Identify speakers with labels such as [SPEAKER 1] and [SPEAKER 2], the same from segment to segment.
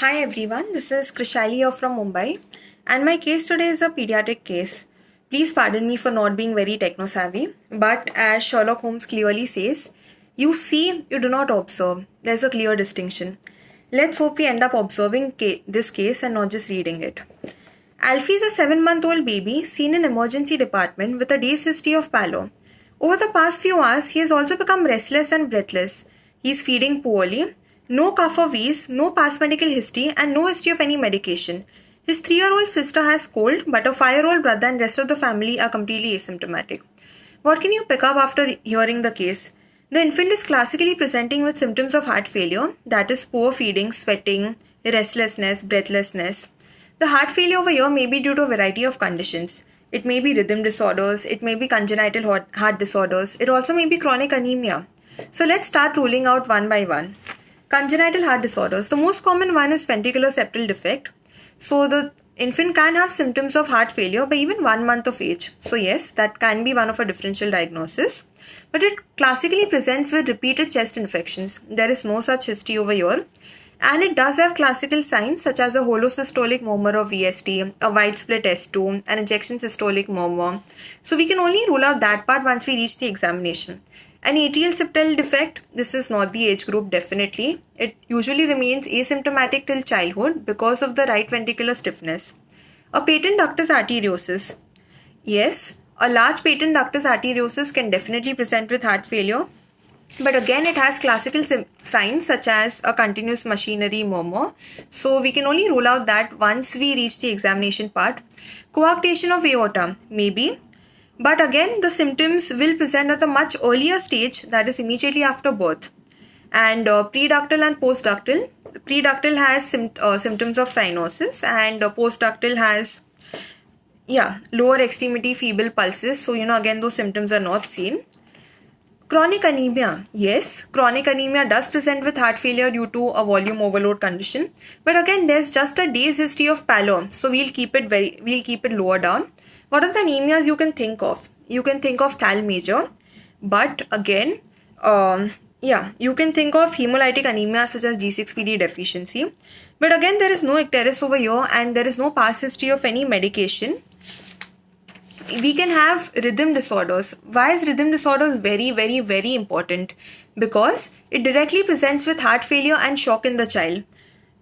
[SPEAKER 1] Hi everyone, this is Krishali here from Mumbai, and my case today is a pediatric case. Please pardon me for not being very techno savvy, but as Sherlock Holmes clearly says, you see, you do not observe. There's a clear distinction. Let's hope we end up observing this case and not just reading it. Alfie is a 7-month-old baby seen in emergency department with a day's history of pallor. Over the past few hours, he has also become restless and breathless. He is feeding poorly, no cough or wheeze, no past medical history, and no history of any medication. His 3-year-old sister has cold, but a 5-year-old brother and rest of the family are completely asymptomatic. What can you pick up after hearing the case? The infant is classically presenting with symptoms of heart failure, that is poor feeding, sweating, restlessness, breathlessness. The heart failure over here may be due to a variety of conditions. It may be rhythm disorders, it may be congenital heart disorders, it also may be chronic anemia. So let's start ruling out one by one. Congenital heart disorders. The most common one is ventricular septal defect. So the infant can have symptoms of heart failure by even 1 month of age. So yes, that can be one of a differential diagnosis. But it classically presents with repeated chest infections. There is no such history over here. And it does have classical signs such as a holosystolic murmur of VST, a wide split S2, an injection systolic murmur. So we can only rule out that part once we reach the examination. An atrial septal defect, this is not the age group definitely. It usually remains asymptomatic till childhood because of the right ventricular stiffness. A patent ductus arteriosus. Yes, a large patent ductus arteriosus can definitely present with heart failure. But again, it has classical signs such as a continuous machinery murmur. So we can only rule out that once we reach the examination part. Coarctation of aorta, maybe. But again, the symptoms will present at a much earlier stage, that is immediately after birth. And preductal and postductal. Preductal has symptoms of cyanosis, and postductal has lower extremity feeble pulses. So again, those symptoms are not seen. Chronic anemia. Yes, chronic anemia does present with heart failure due to a volume overload condition. But again, there's just a day's history of pallor, so we'll keep it lower down. What are the anemias you can think of? You can think of Thal major, but again, you can think of hemolytic anemia such as G6PD deficiency. But again, there is no icterus over here, and there is no past history of any medication. We can have rhythm disorders. Why is rhythm disorders very, very, very important? Because it directly presents with heart failure and shock in the child.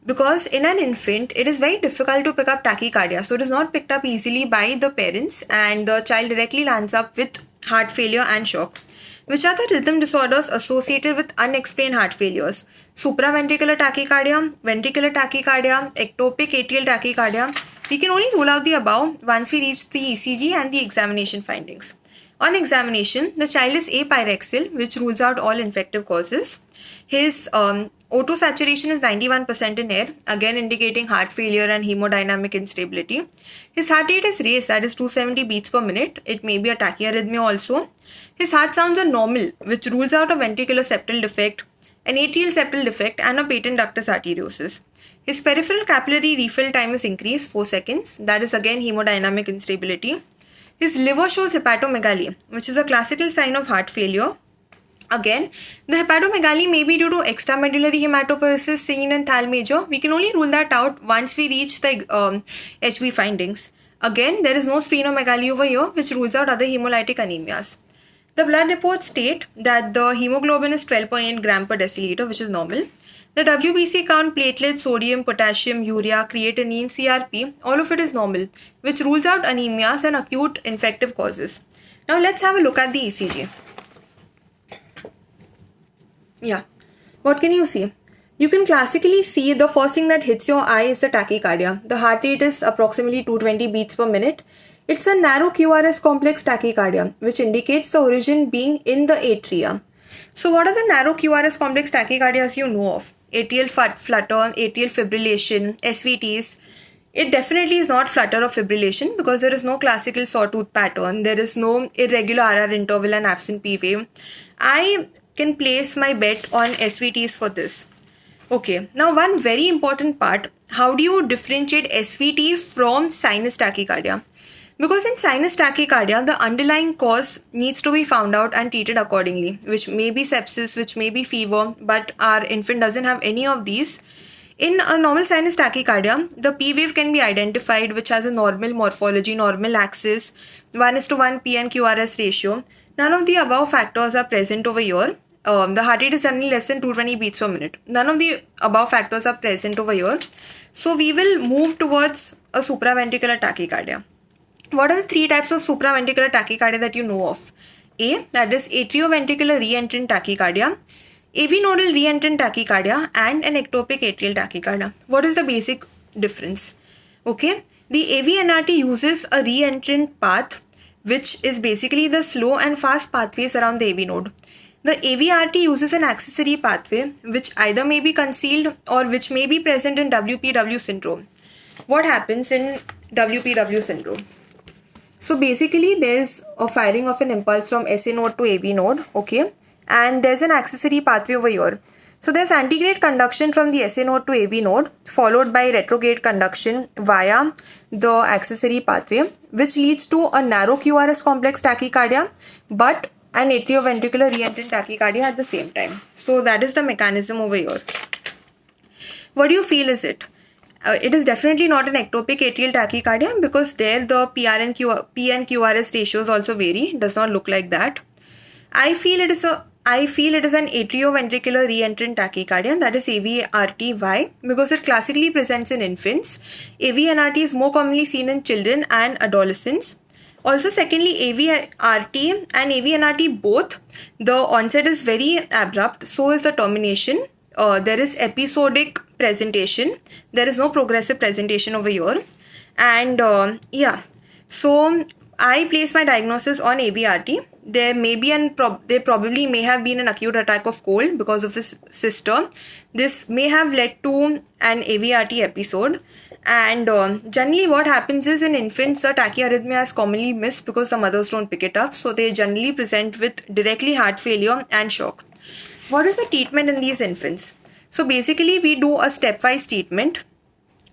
[SPEAKER 1] Because in an infant, it is very difficult to pick up tachycardia. So it is not picked up easily by the parents, and the child directly lands up with heart failure and shock. Which are the rhythm disorders associated with unexplained heart failures? Supraventricular tachycardia, ventricular tachycardia, ectopic atrial tachycardia. We can only rule out the above once we reach the ECG and the examination findings. On examination, the child is apyrexyl, which rules out all infective causes. His O2 saturation is 91% in air, again indicating heart failure and hemodynamic instability. His heart rate is raised, that is 270 beats per minute. It may be a tachyarrhythmia also. His heart sounds are normal, which rules out a ventricular septal defect, an atrial septal defect, and a patent ductus arteriosus. His peripheral capillary refill time is increased 4 seconds, that is again hemodynamic instability. His liver shows hepatomegaly, which is a classical sign of heart failure. Again, the hepatomegaly may be due to extramedullary hematopoiesis seen in Thal major. We can only rule that out once we reach the HB findings. Again, there is no splenomegaly over here, which rules out other hemolytic anemias. The blood reports state that the hemoglobin is 12.8 gram per deciliter, which is normal. The WBC count, platelets, sodium, potassium, urea, creatinine, CRP, all of it is normal, which rules out anemias and acute infective causes. Now let's have a look at the ECG. What can you see? You can classically see the first thing that hits your eye is the tachycardia. The heart rate is approximately 220 beats per minute. It's a narrow QRS complex tachycardia, which indicates the origin being in the atria. So what are the narrow QRS complex tachycardias you know of? Atrial flutter, atrial fibrillation, SVTs. It definitely is not flutter or fibrillation because there is no classical sawtooth pattern. There is no irregular RR interval and absent P wave. I can place my bet on SVTs for this. Okay, now one very important part. How do you differentiate SVT from sinus tachycardia? Because in sinus tachycardia, the underlying cause needs to be found out and treated accordingly, which may be sepsis, which may be fever, but our infant doesn't have any of these. In a normal sinus tachycardia, the P wave can be identified, which has a normal morphology, normal axis, 1:1 PN-QRS ratio. None of the above factors are present over here. The heart rate is generally less than 220 beats per minute. None of the above factors are present over here. So we will move towards a supraventricular tachycardia. What are the three types of supraventricular tachycardia that you know of? A, that is atrioventricular reentrant tachycardia, AV nodal reentrant tachycardia, and an ectopic atrial tachycardia. What is the basic difference? Okay, the AV-NRT uses a reentrant path, which is basically the slow and fast pathways around the AV node. The AV-RT uses an accessory pathway, which either may be concealed or which may be present in WPW syndrome. What happens in WPW syndrome? So basically there's a firing of an impulse from SA node to AV node, okay, and there's an accessory pathway over here. So there's antegrade conduction from the SA node to AV node followed by retrograde conduction via the accessory pathway, which leads to a narrow QRS complex tachycardia but an atrioventricular reentrant tachycardia at the same time. So that is the mechanism over here. What do you feel is it? It is definitely not an ectopic atrial tachycardia because there the P and QRS ratios also vary. Does not look like that. I feel it is an atrioventricular reentrant tachycardia, that is AVRT. Why? Because it classically presents in infants. AVNRT is more commonly seen in children and adolescents. Also, secondly, AVRT and AVNRT both, the onset is very abrupt, so is the termination. There is episodic presentation. There is no progressive presentation over here. And so I place my diagnosis on AVRT. There may be there probably may have been an acute attack of cold because of his sister. This may have led to an AVRT episode. And generally what happens is in infants, the tachyarrhythmia is commonly missed because the mothers don't pick it up. So they generally present with directly heart failure and shock. What is the treatment in these infants? So basically we do a stepwise treatment.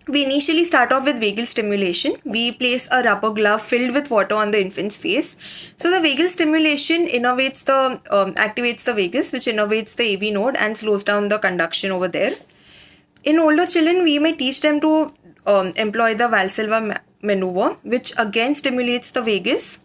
[SPEAKER 1] We initially start off with vagal stimulation. We place a rubber glove filled with water on the infant's face. So the vagal stimulation activates the vagus, which innervates the AV node and slows down the conduction over there. In older children, we may teach them to employ the Valsalva maneuver, which again stimulates the vagus.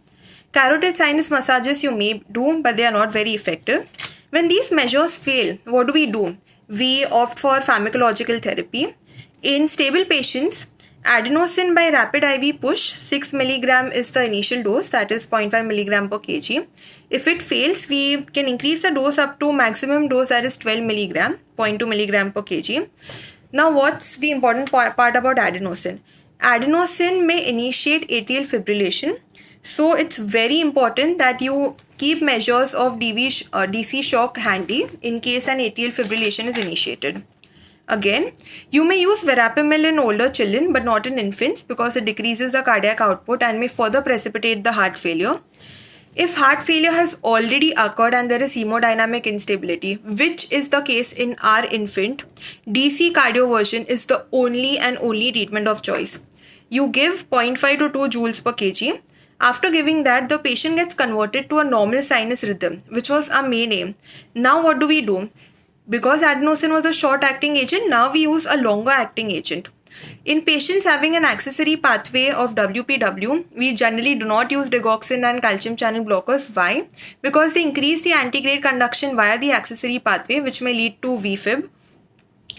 [SPEAKER 1] Carotid sinus massages you may do, but they are not very effective. When these measures fail, what do? We opt for pharmacological therapy. In stable patients, adenosine by rapid IV push, 6 mg is the initial dose, that is 0.5 mg per kg. If it fails, we can increase the dose up to maximum dose, that is 12 mg, 0.2 mg per kg. Now, what's the important part about adenosine? Adenosine may initiate atrial fibrillation. So, it's very important that you keep measures of DC shock handy in case an atrial fibrillation is initiated. Again, you may use verapamil in older children but not in infants because it decreases the cardiac output and may further precipitate the heart failure. If heart failure has already occurred and there is hemodynamic instability, which is the case in our infant, DC cardioversion is the only treatment of choice. You give 0.5 to 2 joules per kg. After giving that, the patient gets converted to a normal sinus rhythm, which was our main aim. Now what do? Because adenosine was a short-acting agent, now we use a longer-acting agent. In patients having an accessory pathway of WPW, we generally do not use digoxin and calcium channel blockers. Why? Because they increase the antegrade conduction via the accessory pathway, which may lead to VFib.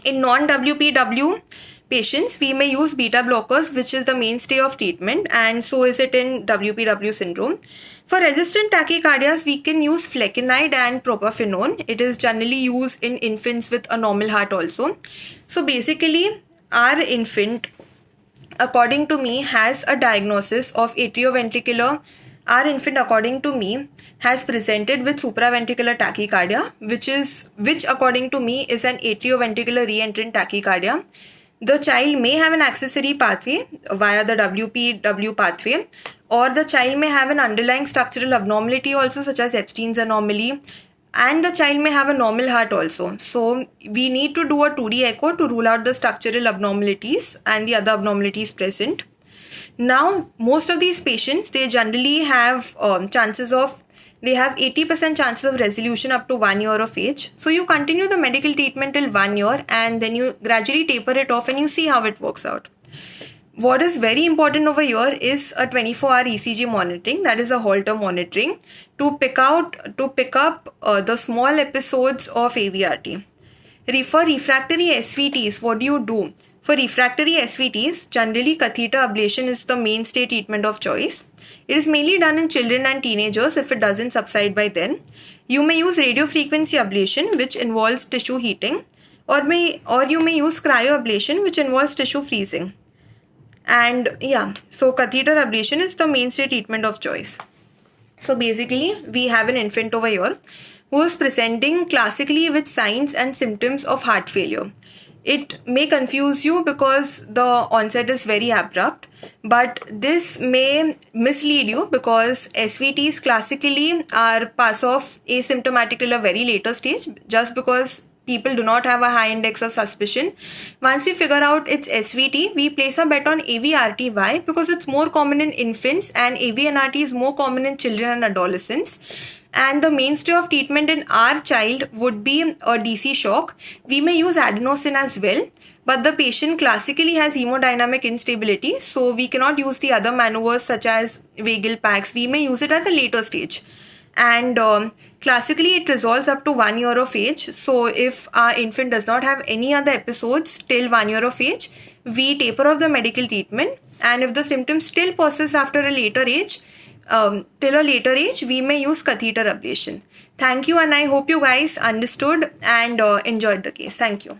[SPEAKER 1] In non-WPW patients, we may use beta blockers, which is the mainstay of treatment, and so is it in WPW syndrome. For resistant tachycardias, we can use flecainide and propafenone. It is generally used in infants with a normal heart also. So basically, our infant, according to me, has a diagnosis of atrioventricular. Our infant, according to me, has presented with supraventricular tachycardia, which according to me is an atrioventricular reentrant tachycardia. The child may have an accessory pathway via the WPW pathway, or the child may have an underlying structural abnormality also, such as Epstein's anomaly, and the child may have a normal heart also. So we need to do a 2D echo to rule out the structural abnormalities and the other abnormalities present. Now, most of these patients, they generally have chances of they have 80% chances of resolution up to 1 year of age. So you continue the medical treatment till 1 year and then you gradually taper it off and you see how it works out. What is very important over here is a 24-hour ECG monitoring, that is a Holter monitoring, to pick up the small episodes of AVRT. For refractory SVTs, what do you do? For refractory SVTs, generally catheter ablation is the mainstay treatment of choice. It is mainly done in children and teenagers if it doesn't subside by then. You may use radiofrequency ablation, which involves tissue heating, or you may use cryoablation, which involves tissue freezing. And yeah, so catheter ablation is the mainstay treatment of choice. So basically, we have an infant over here who is presenting classically with signs and symptoms of heart failure. It may confuse you because the onset is very abrupt, but this may mislead you because SVTs classically are pass off asymptomatic till a very later stage, just because people do not have a high index of suspicion. Once we figure out it's SVT, we place a bet on AVRT. Why? Because it's more common in infants and AVNRT is more common in children and adolescents. And the mainstay of treatment in our child would be a DC shock. We may use adenosine as well, but the patient classically has hemodynamic instability, so we cannot use the other maneuvers such as vagal packs. We may use it at a later stage. And classically it resolves up to 1 year of age. So if our infant does not have any other episodes till 1 year of age, we taper off the medical treatment. And if the symptoms still persist after a later age, we may use catheter ablation. Thank you, and I hope you guys understood and enjoyed the case. Thank you.